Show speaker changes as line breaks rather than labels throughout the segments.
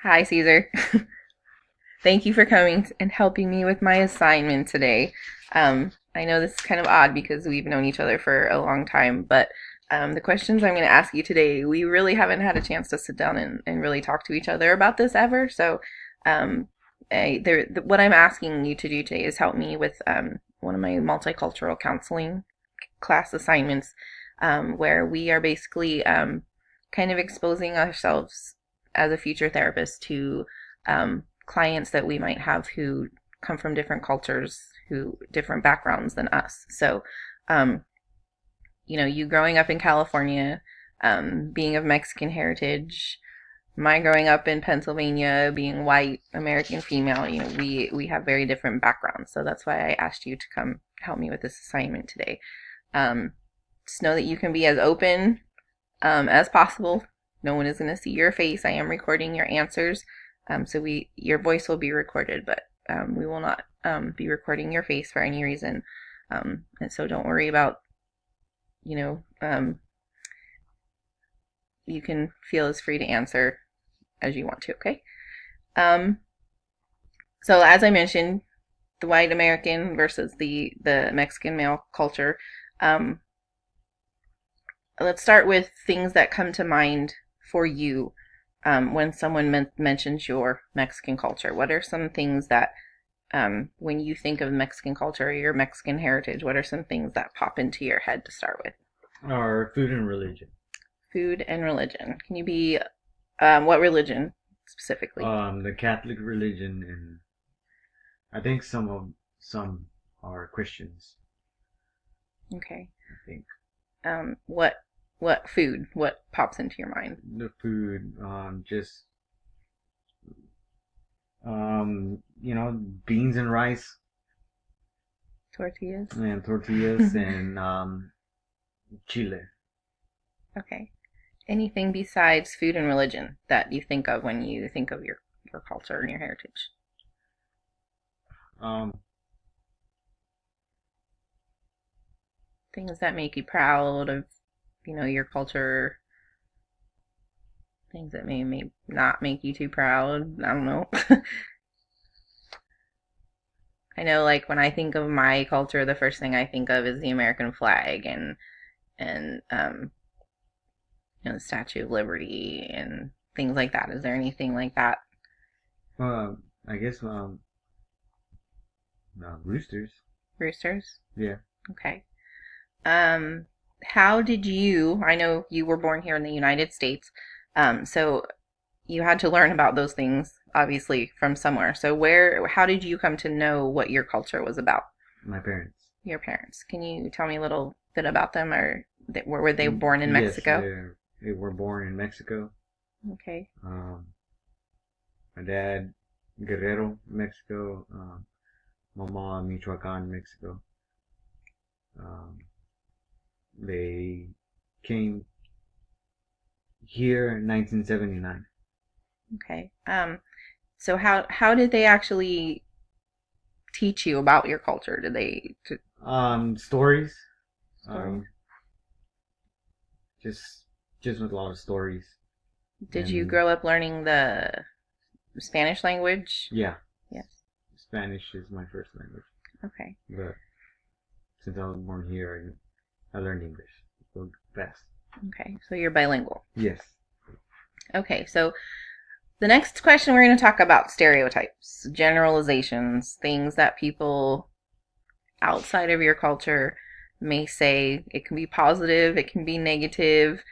Hi, Caesar. Thank you for coming and helping me with my assignment today. I know this is kind of odd because we've known each other for a long time, but the questions I'm going to ask you today, we really haven't had a chance to sit down and really talk to each other about this ever. So, um, what I'm asking you to do today is help me with one of my multicultural counseling class assignments, where we are basically kind of exposing ourselves as a future therapist to clients that we might have who come from different cultures, who different backgrounds than us. So, um, you growing up in California, being of Mexican heritage, my growing up in Pennsylvania, being white, American female, we have very different backgrounds. So that's why I asked you to come help me with this assignment today. Um, just know that you can be as open as possible. No one is going to see your face. I am recording your answers, so your voice will be recorded, but we will not be recording your face for any reason. And so don't worry about, you know, you can feel as free to answer as you want to. Okay. Um, so as I mentioned, the white American versus the Mexican male culture. Um, let's start with things that come to mind for you when someone mentions your Mexican culture. What are some things that, when you think of Mexican culture or your Mexican heritage, what are some things that pop into your head to start with?
Our food and religion.
Food and religion. Can you be, what religion specifically?
The Catholic religion, and I think some are Christians.
Okay.
I think
What food? What pops into your mind?
the food, just beans and rice
Tortillas.
and tortillas and chile.
Okay. Anything besides food and religion that you think of when you think of your culture and your heritage?
Um,
Things that make you proud of, your culture, things that may not make you too proud. I don't know. I know, like, when I think of my culture, the first thing I think of is the American flag and the Statue of Liberty and things like that. Is there anything like that?
I guess roosters.
Roosters?
Yeah.
Okay. Um, how did you? I know you were born here in the United States, so you had to learn about those things obviously from somewhere. So how did you come to know what your culture was about?
My parents.
Your parents. Can you tell me a little bit about them, or were they
Mm,
born in
yes,
Mexico?
they were born in Mexico.
Okay.
My dad, Guerrero, Mexico. Mama, Michoacan, Mexico. Um, they came here in 1979.
Okay. So how did they actually teach you about your culture? Did they
Stories.
stories?
Um, just just with a lot of stories.
Did you
And
grow up learning the Spanish language?
yeah,
Yes.
Spanish is my first language.
Okay.
But since I was born here, I learned English so fast.
Okay. So you're bilingual.
Yes.
Okay. So the next question, we're going to talk about stereotypes, generalizations, things that people outside of your culture may say. It can be positive, it can be negative,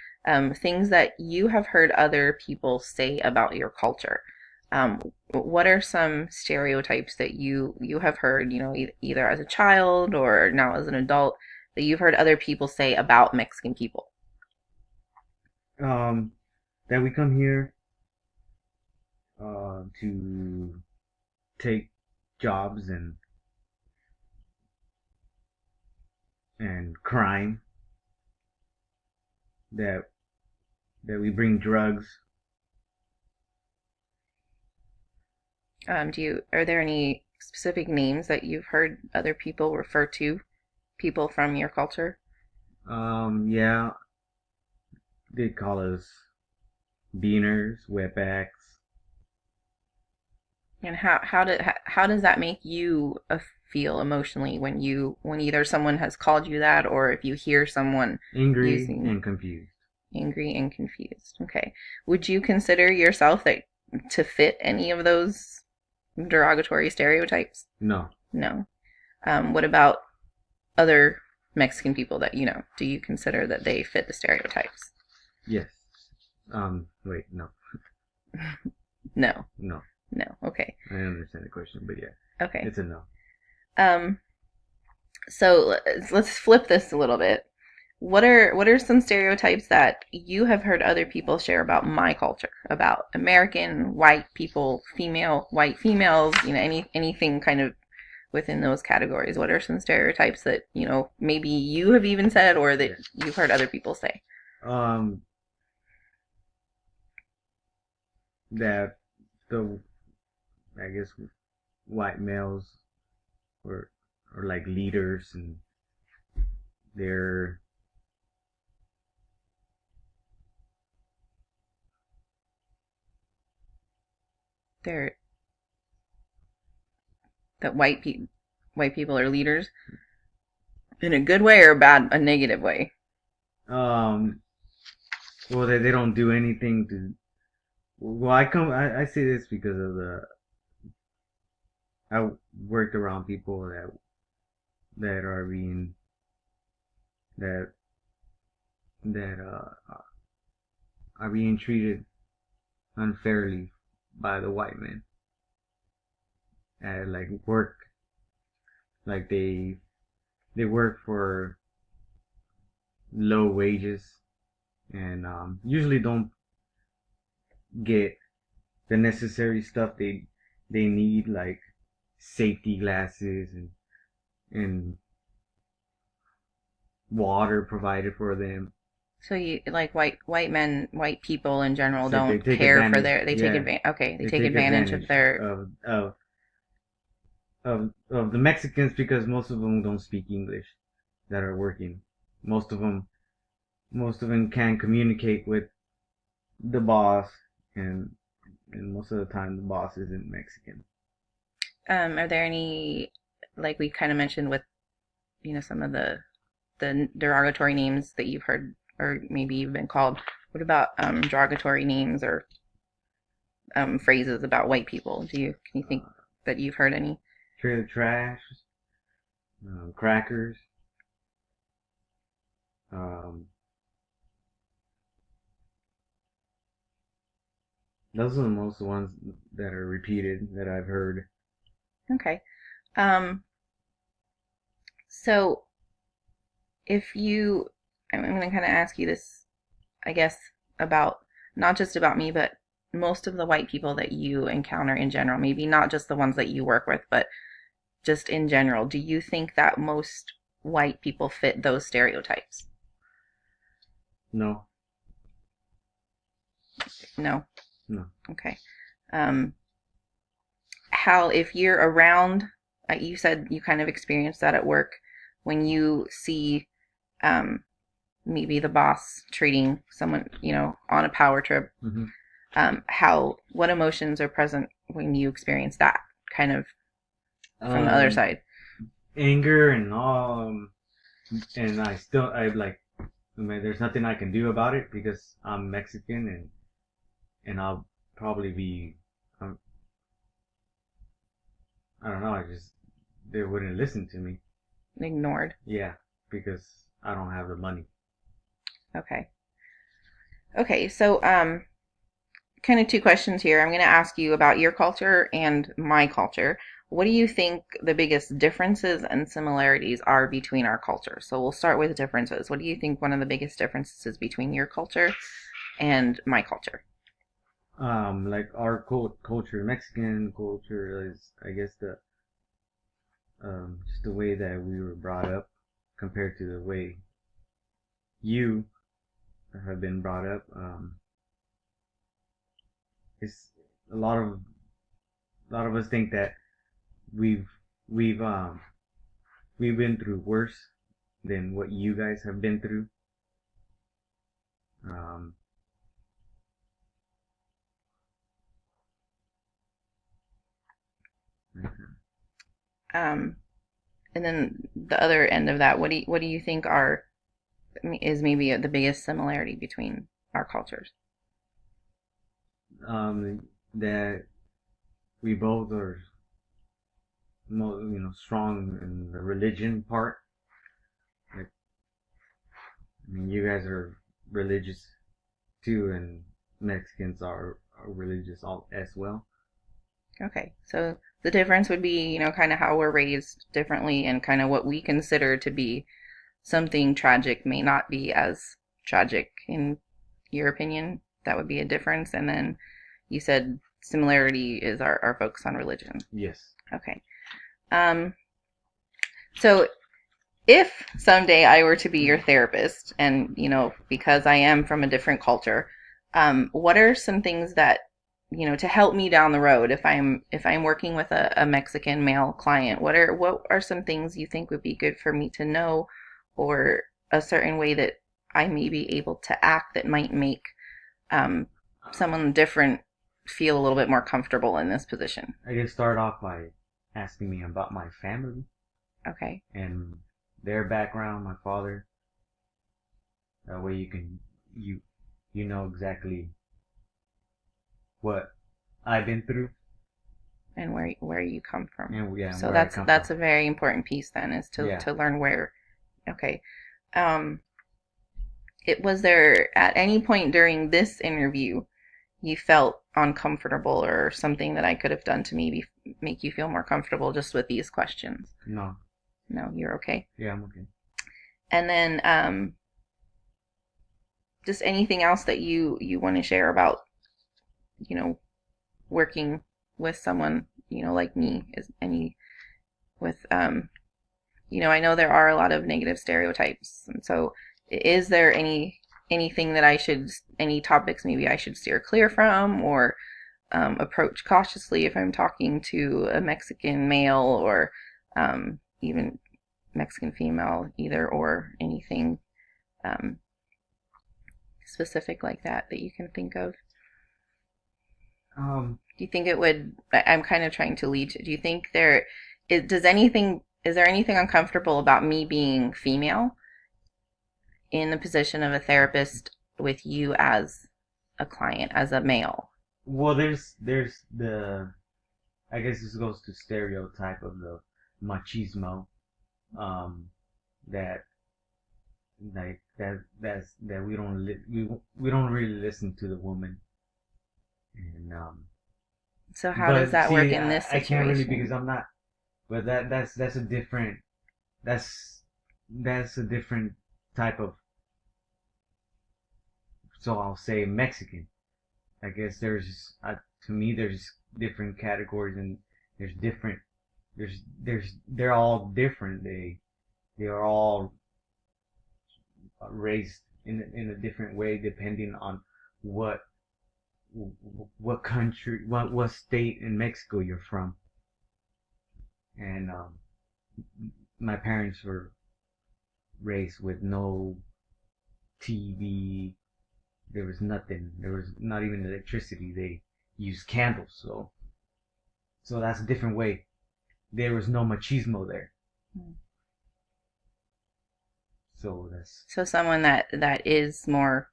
things that you have heard other people say about your culture. What are some stereotypes that you have heard, either as a child or now as an adult, that you've heard other people say about Mexican people?
Um, that we come here to take jobs and crime, that we bring drugs.
Are there any specific names that you've heard other people refer to people from your culture?
Yeah, they call us beaners, wetbacks,
And how does that make you feel emotionally when either someone has called you that or if you hear someone
Angry
using
and confused.
angry and confused? Okay. Would you consider yourself that to fit any of those derogatory stereotypes?
No.
No. What about other Mexican people that you know? Do you consider that they fit the stereotypes?
Yes. Wait, no.
No.
No.
No. Okay.
I understand the question, but yeah,
Okay.
it's a no.
Um, so let's flip this a little bit. What are some stereotypes that you have heard other people share about my culture, about American white people, female white females, anything kind of within those categories? What are some stereotypes that, maybe you have even said or that you've heard other people say?
Um, that the, I guess, white males were are like leaders, and they're
They're that white people are leaders in a good way or a negative way.
um well, they don't do anything to. Well, I say this because of the I worked around people that are being that that are being treated unfairly by the white men at like work. Like they work for low wages, and usually don't get the necessary stuff they need, like safety glasses and water provided for them.
So you like white men, white people in general
So they
don't
take
care for
advantage.
their they take
Yeah,
advantage okay, they
they
take
take
advantage of
advantage
their
of the Mexicans, because most of them don't speak English that are working. Most of them most of them can communicate with the boss, and most of the time the boss isn't Mexican.
are there any, like we kind of mentioned with, some of the derogatory names that you've heard or maybe you've been called. What about derogatory names or phrases about white people? Can you think that you've heard any?
Trailer trash, crackers, um, those are the most ones that are repeated that I've heard.
Okay. Um, so if you, I'm going to kind of ask you this, I guess, about not just about me, but most of the white people that you encounter in general, maybe not just the ones that you work with, but just in general, do you think that most white people fit those stereotypes?
No,
No.
no.
Okay. Um, how, if you're around, you said you kind of experienced that at work when you see um, maybe the boss treating someone, on a power trip.
Mm-hmm.
What emotions are present when you experience that kind of from the other
Um,
side?
anger and I like. I mean, there's nothing I can do about it because I'm Mexican, and I'll probably be. Um, I don't know. I just they wouldn't listen to me.
Ignored.
Yeah, because I don't have the money.
Okay. Okay. So, kind of two questions here. I'm going to ask you about your culture and my culture. What do you think the biggest differences and similarities are between our cultures? So we'll start with differences. What do you think one of the biggest differences is between your culture and my culture?
Like our culture, Mexican culture is, I guess, the just the way that we were brought up compared to the way you have been brought up. It's a lot of us think that we've we've um we've been through worse than what you guys have been through. Um,
Um, and then the other end of that, what do you think is maybe the biggest similarity between our cultures?
That we both are, strong in the religion part. Like, I mean, you guys are religious too, and Mexicans are religious as well.
Okay, so the difference would be, kind of how we're raised differently and kind of what we consider to be something tragic may not be as tragic in your opinion. That would be a difference. And then you said similarity is our focus on religion.
Yes.
Okay. So if someday I were to be your therapist and, because I am from a different culture, what are some things that, to help me down the road if I'm working with a Mexican male client, what are some things you think would be good for me to know, or a certain way that I may be able to act that might make someone different feel a little bit more comfortable in this position?
I guess start off by asking me about my family
Okay.
and their background, my father. That way you know exactly what I've been through
And where you come from.
and yeah,
So
where I
that's
come
that's
from.
a very important piece then, is to
Yeah.
to learn where. Okay. Um, it was there at any point during this interview you felt uncomfortable, or something that I could have done to maybe make you feel more comfortable just with these questions?
No.
No, you're okay.
Yeah, I'm okay.
And then just anything else that you want to share about, you know, working with someone, like me, is any with I know there are a lot of negative stereotypes, and so is there anything that any topics maybe I should steer clear from, or approach cautiously if I'm talking to a Mexican male, or even Mexican female, either or, anything um, specific like that you can think of? Do you think it would? I'm kind of trying to lead to. Do you think is there anything uncomfortable about me being female in the position of a therapist with you as a client, as a male?
Well, there's the I guess this goes to stereotype of the machismo, um, that that we don't really listen to the woman, and
So how does
but
that work
see,
in this
I can't really because
situation?
I'm not. But that's a different that's that's a different type of, so I'll say Mexican. I guess to me there's different categories, and there's different they're all different. They are all raised in a different way depending on what what country, what state in Mexico you're from. And my parents were raised with no TV. There was nothing. There was not even electricity. They used candles. So that's a different way. There was no machismo there. So that's
So someone that is more,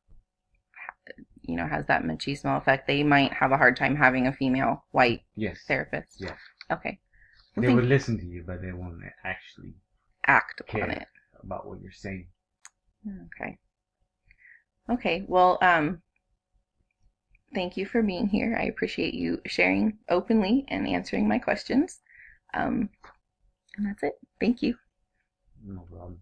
has that machismo effect, they might have a hard time having a female white
yes,
therapist.
yes.
Okay. Well,
They would listen to you, but they won't actually
act upon
care
it.
about what you're saying.
Okay. Okay. Well, thank you for being here. I appreciate you sharing openly and answering my questions. And that's it. Thank you.
No problem.